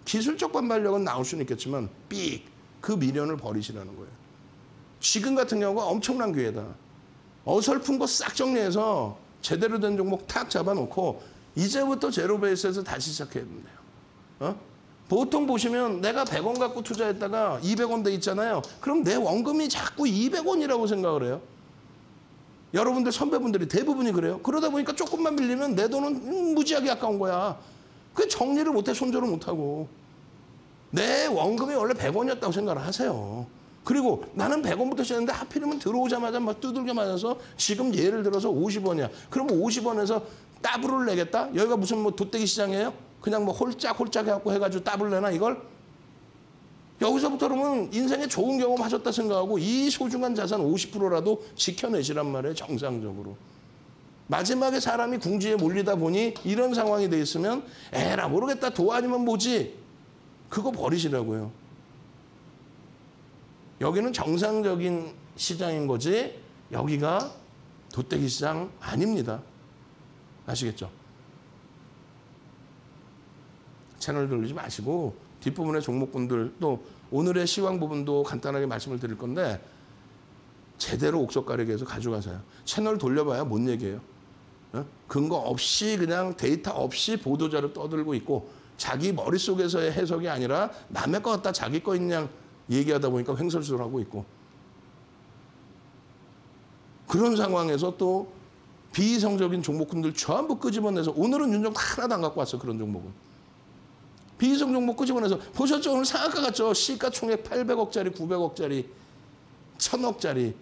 기술적 반발력은 나올 수는 있겠지만 그 미련을 버리시라는 거예요. 지금 같은 경우가 엄청난 기회다. 어설픈 거 싹 정리해서 제대로 된 종목 탁 잡아놓고 이제부터 제로 베이스에서 다시 시작해야 된대요. 보통 보시면 내가 100원 갖고 투자했다가 200원 돼 있잖아요. 그럼 내 원금이 자꾸 200원이라고 생각을 해요. 여러분들 선배분들이 대부분이 그래요. 그러다 보니까 조금만 밀리면 내 돈은 무지하게 아까운 거야. 그 정리를 못해 손절을 못하고. 내 원금이 원래 100원이었다고 생각을 하세요. 그리고 나는 100원부터 시작했는데 하필이면 들어오자마자 막 두들겨 맞아서 지금 예를 들어서 50원이야. 그러면 50원에서 따블을 내겠다? 여기가 무슨 뭐 돗대기 시장이에요? 그냥 뭐 홀짝홀짝 해가지고 따블 내나 이걸? 여기서부터 그러면 인생에 좋은 경험 하셨다 생각하고 이 소중한 자산 50%라도 지켜내시란 말이에요. 정상적으로. 마지막에 사람이 궁지에 몰리다 보니 이런 상황이 돼 있으면 에라 모르겠다 도 아니면 뭐지? 그거 버리시라고요. 여기는 정상적인 시장인 거지 여기가 돗대기 시장 아닙니다. 아시겠죠? 채널 돌리지 마시고 뒷부분의 종목분들 또 오늘의 시황 부분도 간단하게 말씀을 드릴 건데 제대로 옥석 가리기 해서 가져가세요. 채널 돌려봐야 뭔 얘기예요. 근거 없이 그냥 데이터 없이 보도자료 떠들고 있고 자기 머릿속에서의 해석이 아니라 남의 거 갖다 자기 거 있냐 얘기하다 보니까 횡설수설 하고 있고 그런 상황에서 또 비이성적인 종목군들 전부 끄집어내서 오늘은 윤정 하나도 안 갖고 왔어. 그런 종목은. 비이성 종목 끄집어내서 보셨죠? 오늘 상한가 갔죠? 시가총액 800억짜리, 900억짜리, 1000억짜리.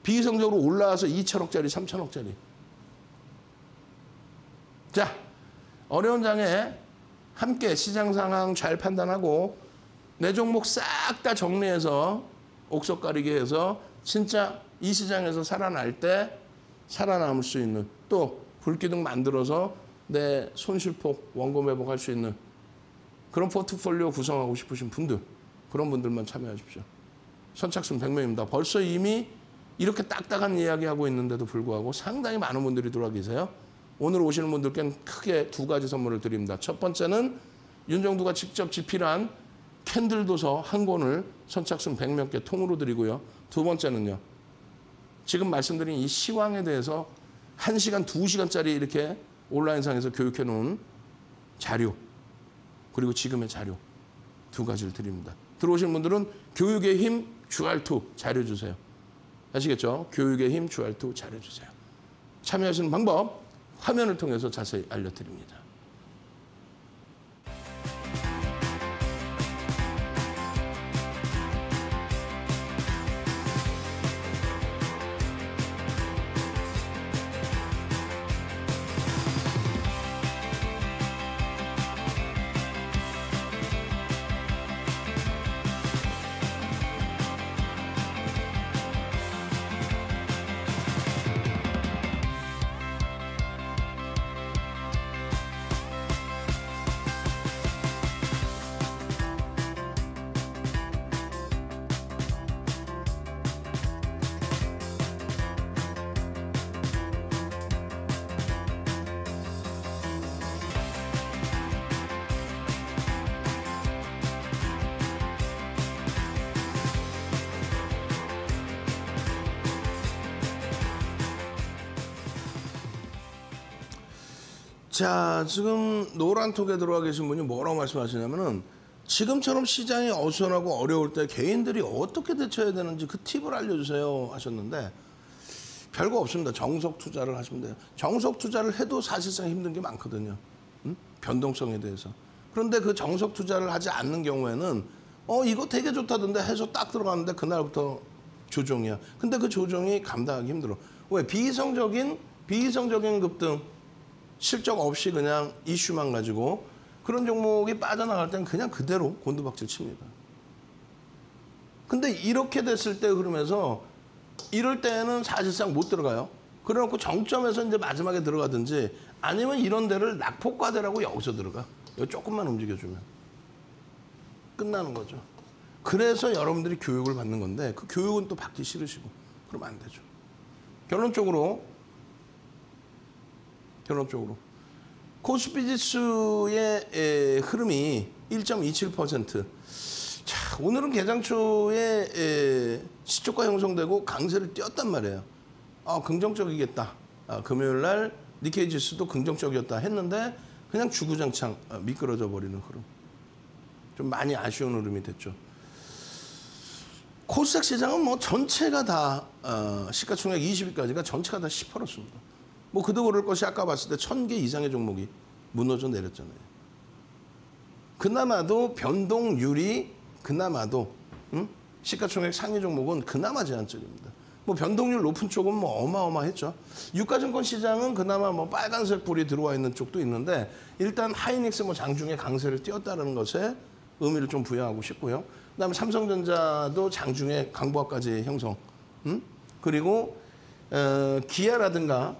비이성적으로 올라와서 2000억짜리, 3000억짜리. 자, 어려운 장에 함께 시장 상황 잘 판단하고 내 종목 싹 다 정리해서 옥석 가리기 해서 진짜 이 시장에서 살아날 때 살아남을 수 있는 또 불기둥 만들어서 내 손실폭 원금 회복할 수 있는 그런 포트폴리오 구성하고 싶으신 분들 그런 분들만 참여하십시오. 선착순 100명입니다. 벌써 이미 이렇게 딱딱한 이야기하고 있는데도 불구하고 상당히 많은 분들이 들어와 계세요. 오늘 오시는 분들께는 크게 두 가지 선물을 드립니다. 첫 번째는 윤정두가 직접 집필한 캔들 도서 한 권을 선착순 100명께 통으로 드리고요. 두 번째는요. 지금 말씀드린 이 시황에 대해서 1시간, 2시간짜리 이렇게 온라인상에서 교육해 놓은 자료 그리고 지금의 자료 두 가지를 드립니다. 들어오신 분들은 교육의 힘 QR2 자료 주세요. 아시겠죠? 교육의 힘 QR2 자료 주세요. 참여하시는 방법 화면을 통해서 자세히 알려드립니다. 자, 지금 노란톡에 들어와 계신 분이 뭐라고 말씀하시냐면은 지금처럼 시장이 어수선하고 어려울 때 개인들이 어떻게 대처해야 되는지 그 팁을 알려주세요 하셨는데 별거 없습니다. 정석 투자를 하시면 돼요. 정석 투자를 해도 사실상 힘든 게 많거든요. 변동성에 대해서. 그런데 그 정석 투자를 하지 않는 경우에는 이거 되게 좋다던데 해서 딱 들어갔는데 그날부터 조정이야. 근데 그 조정이 감당하기 힘들어. 왜? 비이성적인 급등, 실적 없이 그냥 이슈만 가지고 그런 종목이 빠져나갈 때는 그냥 그대로 곤두박질 칩니다. 근데 이렇게 됐을 때 그러면서 이럴 때는 사실상 못 들어가요. 그래놓고 정점에서 이제 마지막에 들어가든지 아니면 이런 데를 낙폭과대라고 여기서 들어가. 여기 조금만 움직여주면 끝나는 거죠. 그래서 여러분들이 교육을 받는 건데 그 교육은 또 받기 싫으시고 그러면 안 되죠. 결론적으로 코스피 지수의 흐름이 1.27%. 자, 오늘은 개장 초에 시초가 형성되고 강세를 띄었단 말이에요. 긍정적이겠다. 금요일 날 니케이 지수도 긍정적이었다 했는데 그냥 주구장창 미끄러져 버리는 흐름. 좀 많이 아쉬운 흐름이 됐죠. 코스닥 시장은 뭐 전체가 다 시가총액 20위까지가 전체가 다 시퍼렇습니다. 뭐 그도 그럴 것이 아까 봤을 때 1000개 이상의 종목이 무너져 내렸잖아요. 그나마도 변동률이 시가총액 상위 종목은 그나마 제한적입니다. 뭐 변동률 높은 쪽은 뭐 어마어마했죠. 유가증권 시장은 그나마 뭐 빨간색 불이 들어와 있는 쪽도 있는데 일단 하이닉스 뭐 장중에 강세를 띄었다는 것에 의미를 좀 부여하고 싶고요. 그다음에 삼성전자도 장중에 강보합까지 형성. 그리고 기아라든가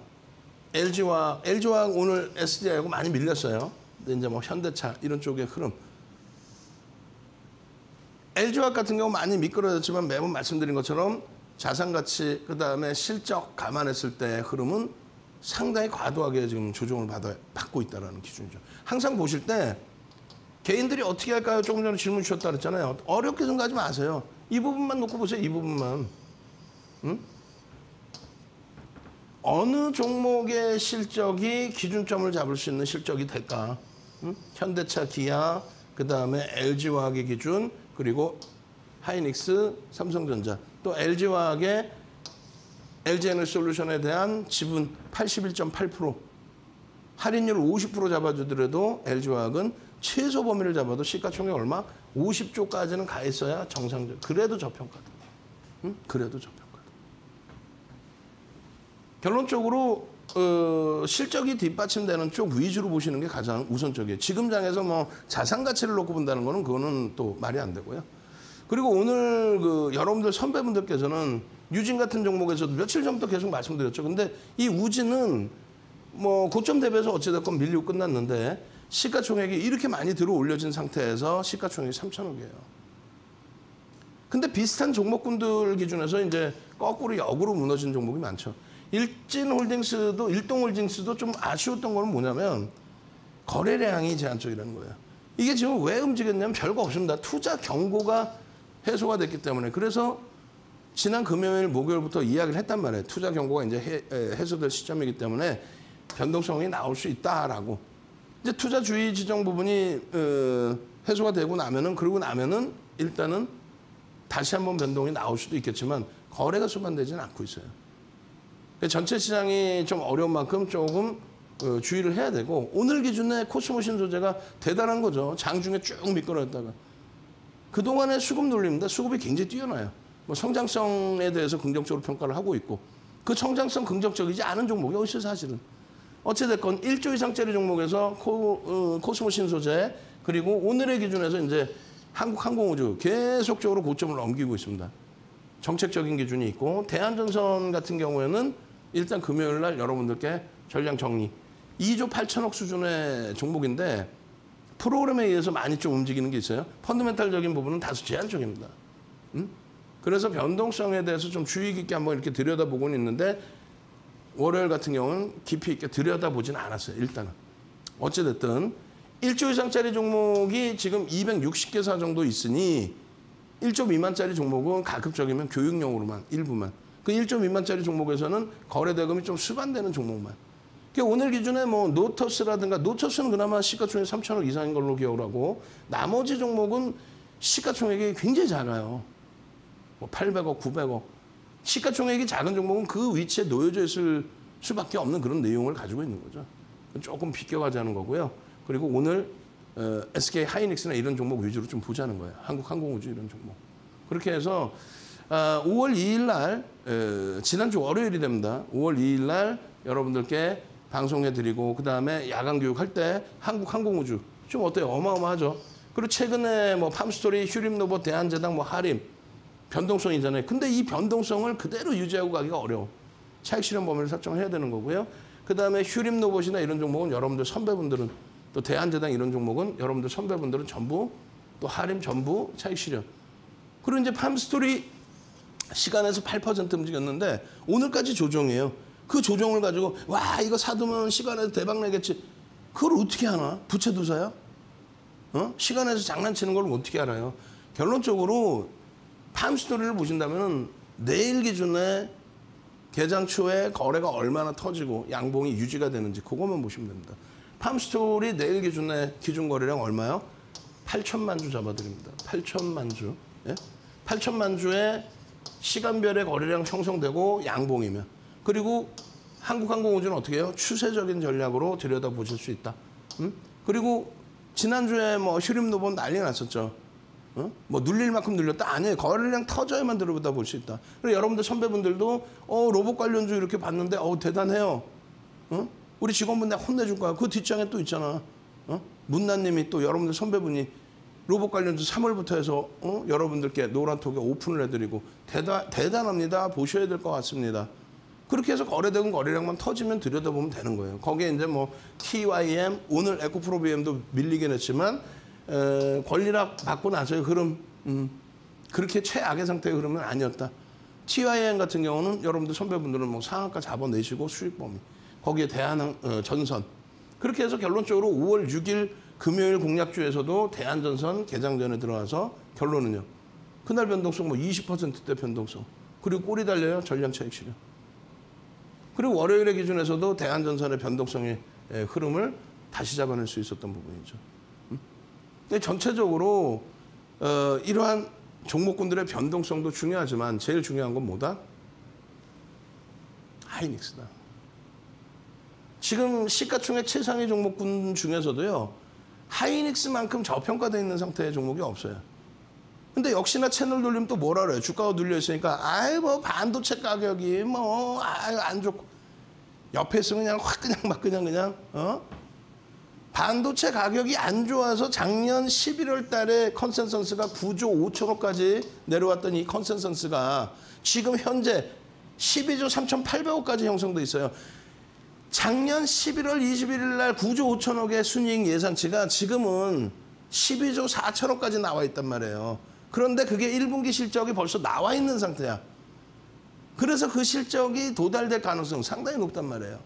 LG화학 오늘 SDI하고 많이 밀렸어요. 근데 이제 뭐 현대차 이런 쪽의 흐름. LG화학 같은 경우 많이 미끄러졌지만 매번 말씀드린 것처럼 자산가치 그다음에 실적 감안했을 때 흐름은 상당히 과도하게 지금 조정을 받고 있다는 기준이죠. 항상 보실 때 개인들이 어떻게 할까요? 조금 전에 질문 주셨다 그랬잖아요. 어렵게 생각하지 마세요. 이 부분만 놓고 보세요. 이 부분만. 어느 종목의 실적이 기준점을 잡을 수 있는 실적이 될까? 현대차, 기아, 그다음에 LG화학의 기준, 그리고 하이닉스, 삼성전자. 또 LG화학의 LG에너지솔루션에 대한 지분 81.8%, 할인율 50% 잡아주더라도 LG화학은 최소 범위를 잡아도 시가총액 얼마? 50조까지는 가 있어야 정상적. 그래도 저평가다. 그래도 저평가다. 결론적으로 실적이 뒷받침되는 쪽 위주로 보시는 게 가장 우선적이에요. 지금 장에서 뭐 자산 가치를 놓고 본다는 거는 그거는 또 말이 안 되고요. 그리고 오늘 여러분들 선배분들께서는 유진 같은 종목에서도 며칠 전부터 계속 말씀드렸죠. 근데 이 우진은 뭐 고점 대비해서 어찌됐건 밀리고 끝났는데 시가총액이 이렇게 많이 들어 올려진 상태에서 시가총액이 3천억이에요. 근데 비슷한 종목군들 기준에서 이제 거꾸로 역으로 무너진 종목이 많죠. 일동홀딩스도 좀 아쉬웠던 거는 뭐냐면 거래량이 제한적이라는 거예요. 이게 지금 왜 움직였냐면 별거 없습니다. 투자 경고가 해소가 됐기 때문에. 그래서 지난 금요일, 목요일부터 이야기를 했단 말이에요. 투자 경고가 이제 해소될 시점이기 때문에 변동성이 나올 수 있다라고. 이제 투자 주의 지정 부분이 해소가 되고 나면은 그러고 나면은 일단은 다시 한번 변동이 나올 수도 있겠지만 거래가 수반되지는 않고 있어요. 전체 시장이 좀 어려운 만큼 조금 주의를 해야 되고 오늘 기준에 코스모 신소재가 대단한 거죠. 장중에 쭉 미끄러졌다가. 그동안의 수급 논리입니다. 수급이 굉장히 뛰어나요. 뭐 성장성에 대해서 긍정적으로 평가를 하고 있고 그 성장성 긍정적이지 않은 종목이 어디서 사실은. 어찌됐건 1조 이상짜리 종목에서 코스모 신소재 그리고 오늘의 기준에서 이제 한국항공우주 계속적으로 고점을 넘기고 있습니다. 정책적인 기준이 있고 대한전선 같은 경우에는 일단 금요일 날 여러분들께 전량 정리 2조 8천억 수준의 종목인데 프로그램에 의해서 많이 좀 움직이는 게 있어요. 펀더멘탈적인 부분은 다소 제한적입니다. 그래서 변동성에 대해서 좀 주의 깊게 한번 이렇게 들여다보고는 있는데 월요일 같은 경우는 깊이 있게 들여다보지는 않았어요. 일단은. 어찌됐든 1조 이상짜리 종목이 지금 260개사 정도 있으니 1조 미만짜리 종목은 가급적이면 교육용으로만 일부만. 그 1조 미만짜리 종목에서는 거래 대금이 좀 수반되는 종목만. 그러니까 오늘 기준에 뭐 노터스라든가 노터스는 그나마 시가총액 3천억 이상인 걸로 기억을 하고 나머지 종목은 시가총액이 굉장히 작아요. 뭐 800억, 900억. 시가총액이 작은 종목은 그 위치에 놓여져 있을 수밖에 없는 그런 내용을 가지고 있는 거죠. 조금 비껴가자는 거고요. 그리고 오늘 SK 하이닉스나 이런 종목 위주로 좀 보자는 거예요. 한국항공우주 이런 종목. 그렇게 해서 5월 2일 날 지난주 월요일이 됩니다. 5월 2일 날 여러분들께 방송해드리고 그다음에 야간 교육할 때 한국항공우주 좀 어때요? 어마어마하죠. 그리고 최근에 뭐 팜스토리, 휴림노보, 대한제당, 뭐 하림 변동성이잖아요. 근데 이 변동성을 그대로 유지하고 가기가 어려워. 차익 실현 범위를 설정해야 되는 거고요. 그다음에 휴림노봇이나 이런 종목은 여러분들 선배분들은 또 대한제당 이런 종목은 여러분들 선배분들은 전부 또 하림 전부 차익 실현. 그리고 이제 팜스토리 시간에서 8% 움직였는데 오늘까지 조정이에요. 그 조정을 가지고 와 이거 사두면 시간에서 대박 내겠지. 그걸 어떻게 하나? 부채도사야? 시간에서 장난치는 걸 어떻게 알아요? 결론적으로 팜스토리를 보신다면 내일 기준에 개장 초에 거래가 얼마나 터지고 양봉이 유지가 되는지 그것만 보시면 됩니다. 팜스토리 내일 기준에 기준 거래량 얼마요? 8천만 주 잡아드립니다. 8천만 주. 예? 8천만 주에 시간별의 거래량 형성되고 양봉이면. 그리고 한국항공우주는 어떻게 해요? 추세적인 전략으로 들여다보실 수 있다. 그리고 지난주에 뭐 휴림노봇 난리 났었죠. 뭐 눌릴 만큼 눌렸다? 아니에요. 거래량 터져야만 들여다볼 수 있다. 그리고 여러분들 선배분들도 로봇 관련주 이렇게 봤는데 대단해요. 우리 직원분들 혼내줄 거야. 그 뒷장에 또 있잖아. 문나님이 또 여러분들 선배분이 로봇 관련주 3월부터 해서 여러분들께 노란톡에 오픈을 해드리고 대단합니다. 보셔야 될 것 같습니다. 그렇게 해서 거래되는 거래량만 터지면 들여다보면 되는 거예요. 거기에 이제 뭐 TYM, 오늘 에코프로비엠도 밀리긴 했지만 권리락 받고 나서의 흐름, 그렇게 최악의 상태의 흐름은 아니었다. TYM 같은 경우는 여러분들 선배분들은 뭐 상한가 잡아내시고 수익 범위, 거기에 대한전선. 그렇게 해서 결론적으로 5월 6일 금요일 공약주에서도 대한전선 개장 전에 들어와서 결론은요. 그날 변동성 뭐 20%대 변동성. 그리고 꼬리 달려요. 전량 차익 실현. 그리고 월요일의 기준에서도 대한전선의 변동성의 흐름을 다시 잡아낼 수 있었던 부분이죠. 근데 전체적으로 이러한 종목군들의 변동성도 중요하지만 제일 중요한 건 뭐다? 하이닉스다. 지금 시가총액 최상위 종목군 중에서도요. 하이닉스만큼 저평가되어 있는 상태의 종목이 없어요. 근데 역시나 채널 돌리면 또 뭐라 그래요? 주가가 눌려 있으니까 뭐 반도체 가격이 안 좋고 옆에 있으면 그냥 확 그냥 반도체 가격이 안 좋아서 작년 11월 달에 컨센서스가 9조 5천억까지 내려왔던 이 컨센서스가 지금 현재 12조 3,800억까지 형성돼 있어요. 작년 11월 21일 날 9조 5천억의 순이익 예상치가 지금은 12조 4천억까지 나와 있단 말이에요. 그런데 그게 1분기 실적이 벌써 나와 있는 상태야. 그래서 그 실적이 도달될 가능성 상당히 높단 말이에요.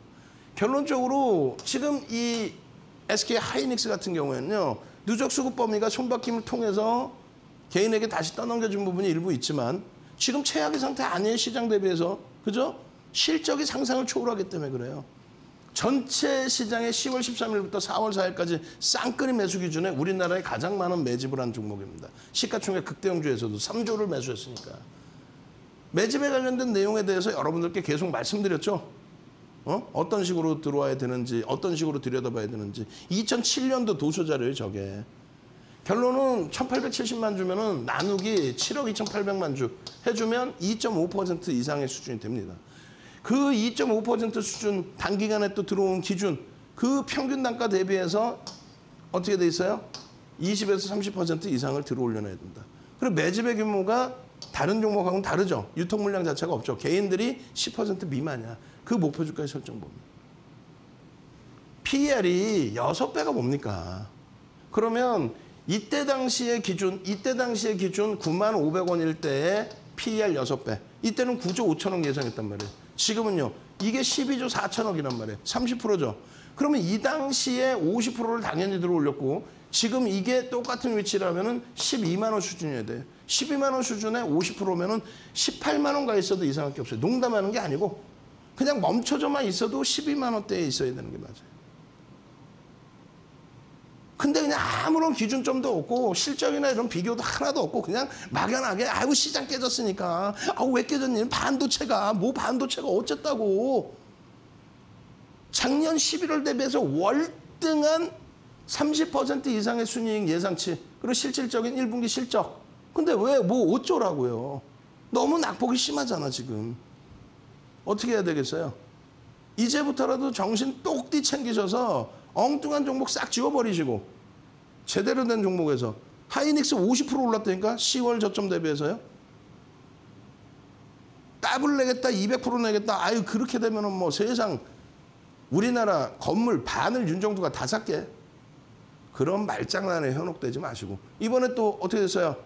결론적으로 지금 이 SK 하이닉스 같은 경우에는요. 누적 수급 범위가 손바뀜을 통해서 개인에게 다시 떠넘겨준 부분이 일부 있지만 지금 최악의 상태 아니에요. 시장 대비해서. 그죠? 실적이 상상을 초월하기 때문에 그래요. 전체 시장의 10월 13일부터 4월 4일까지 쌍끌이 매수 기준에 우리나라에 가장 많은 매집을 한 종목입니다. 시가총액 극대형주에서도 3조를 매수했으니까. 매집에 관련된 내용에 대해서 여러분들께 계속 말씀드렸죠. 어떤 식으로 들어와야 되는지, 어떤 식으로 들여다봐야 되는지. 2007년도 도서 자료예요, 저게. 결론은 1,870만 주면은 나누기 7억 2,800만 주 해주면 2.5% 이상의 수준이 됩니다. 그 2.5% 수준 단기간에 또 들어온 기준 그 평균 단가 대비해서 어떻게 돼 있어요? 20에서 30% 이상을 들어올려놔야 된다. 그리고 매집의 규모가 다른 종목하고는 다르죠. 유통 물량 자체가 없죠. 개인들이 10% 미만이야. 그 목표 주가의 설정 보면. PER이 6배가 뭡니까? 그러면 이때 당시의 기준 95,500원일 때의 PER 6배. 이때는 9조 5천억 예상했단 말이에요. 지금은요. 이게 12조 4천억이란 말이에요. 30%죠. 그러면 이 당시에 50%를 당연히 들어올렸고 지금 이게 똑같은 위치라면은 12만 원 수준이어야 돼요. 12만 원 수준에 50%면은 18만 원 가 있어도 이상할 게 없어요. 농담하는 게 아니고 그냥 멈춰져만 있어도 12만 원대에 있어야 되는 게 맞아요. 근데 그냥 아무런 기준점도 없고 실적이나 이런 비교도 하나도 없고 그냥 막연하게 아이고 시장 깨졌으니까 아우 왜 깨졌니? 반도체가 뭐 반도체가 어쨌다고. 작년 11월 대비해서 월등한 30% 이상의 순이익 예상치 그리고 실질적인 1분기 실적. 근데 왜 뭐 어쩌라고요. 너무 낙폭이 심하잖아 지금. 어떻게 해야 되겠어요? 이제부터라도 정신 똑띠 챙기셔서 엉뚱한 종목 싹 지워버리시고 제대로 된 종목에서 하이닉스 50% 올랐다니까 10월 저점 대비해서요. 더블 내겠다 200% 내겠다. 아유 그렇게 되면은 뭐 세상 우리나라 건물 반을 윤정두가 다 샀게. 그런 말장난에 현혹되지 마시고. 이번에 또 어떻게 됐어요?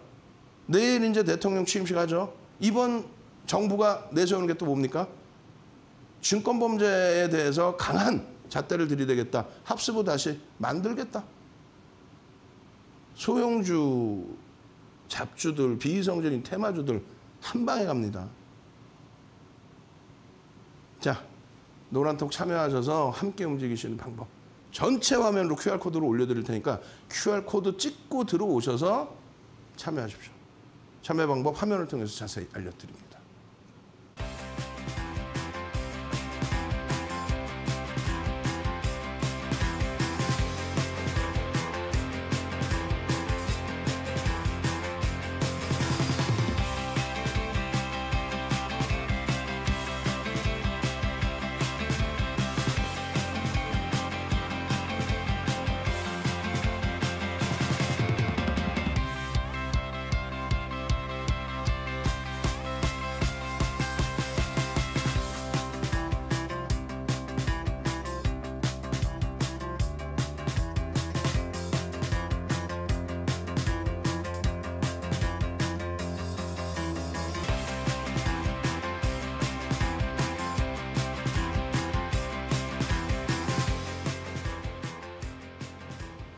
내일 이제 대통령 취임식 하죠. 이번 정부가 내세우는 게 또 뭡니까? 증권범죄에 대해서 강한 잣대를 들이대겠다. 합수부 다시 만들겠다. 소형주, 잡주들, 비이성적인 테마주들 한 방에 갑니다. 자, 노란톡 참여하셔서 함께 움직이시는 방법. 전체 화면으로 QR코드를 올려드릴 테니까 QR코드 찍고 들어오셔서 참여하십시오. 참여 방법 화면을 통해서 자세히 알려드립니다.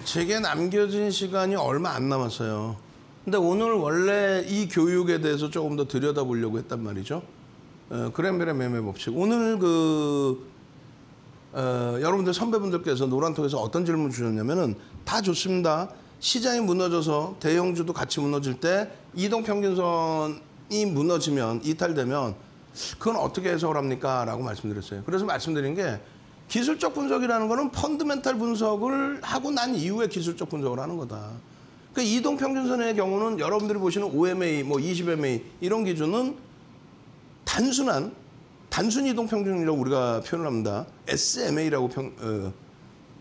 제게 남겨진 시간이 얼마 안 남았어요. 근데 오늘 원래 이 교육에 대해서 조금 더 들여다보려고 했단 말이죠. 그랜벨의 매매 법칙. 오늘 여러분들 선배분들께서 노란톡에서 어떤 질문 주셨냐면은 다 좋습니다. 시장이 무너져서 대형주도 같이 무너질 때 이동평균선이 무너지면 이탈되면 그건 어떻게 해석을 합니까? 라고 말씀드렸어요. 그래서 말씀드린 게 기술적 분석이라는 거는 펀드멘탈 분석을 하고 난 이후에 기술적 분석을 하는 거다. 그 이동평균선의 경우는 여러분들이 보시는 OMA, 뭐 20MA 이런 기준은 단순 이동평균이라고 우리가 표현을 합니다. SMA라고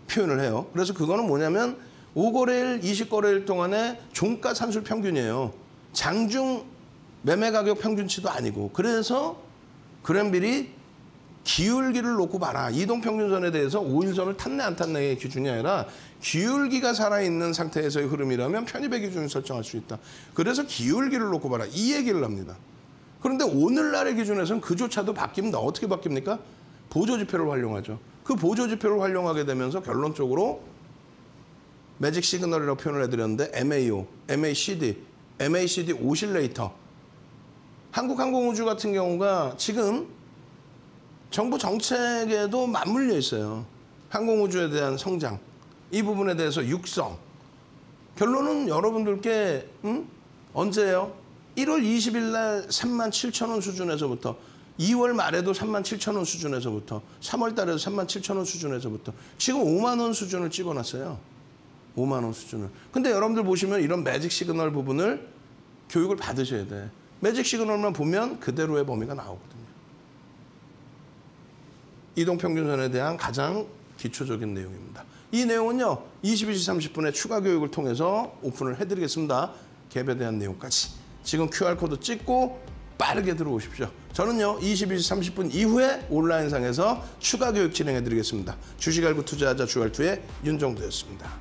표현을 해요. 그래서 그거는 뭐냐면 5거래일, 20거래일 동안의 종가 산술 평균이에요. 장중 매매 가격 평균치도 아니고. 그래서 그랜빌이 기울기를 놓고 봐라. 이동평균선에 대해서 5일선을 탔네 안 탔네의 기준이 아니라 기울기가 살아있는 상태에서의 흐름이라면 편입의 기준을 설정할 수 있다. 그래서 기울기를 놓고 봐라. 이 얘기를 합니다. 그런데 오늘날의 기준에서는 그조차도 바뀝니다. 어떻게 바뀝니까? 보조지표를 활용하죠. 그 보조지표를 활용하게 되면서 결론적으로 매직 시그널이라고 표현을 해드렸는데 MAO, MACD 오실레이터. 한국항공우주 같은 경우가 지금 정부 정책에도 맞물려 있어요. 항공우주에 대한 성장, 이 부분에 대해서 육성. 결론은 여러분들께 언제예요? 1월 20일 날 37,000원 수준에서부터 2월 말에도 37,000원 수준에서부터 3월 달에도 37,000원 수준에서부터 지금 5만 원 수준을 찍어놨어요. 5만 원 수준을. 근데 여러분들 보시면 이런 매직 시그널 부분을 교육을 받으셔야 돼. 매직 시그널만 보면 그대로의 범위가 나오거든요. 이동평균선에 대한 가장 기초적인 내용입니다. 이 내용은요. 22시 30분에 추가 교육을 통해서 오픈을 해드리겠습니다. 갭에 대한 내용까지. 지금 QR코드 찍고 빠르게 들어오십시오. 저는요. 22시 30분 이후에 온라인상에서 추가 교육 진행해드리겠습니다. 주식 알고 투자하자 주알투의 윤정두였습니다.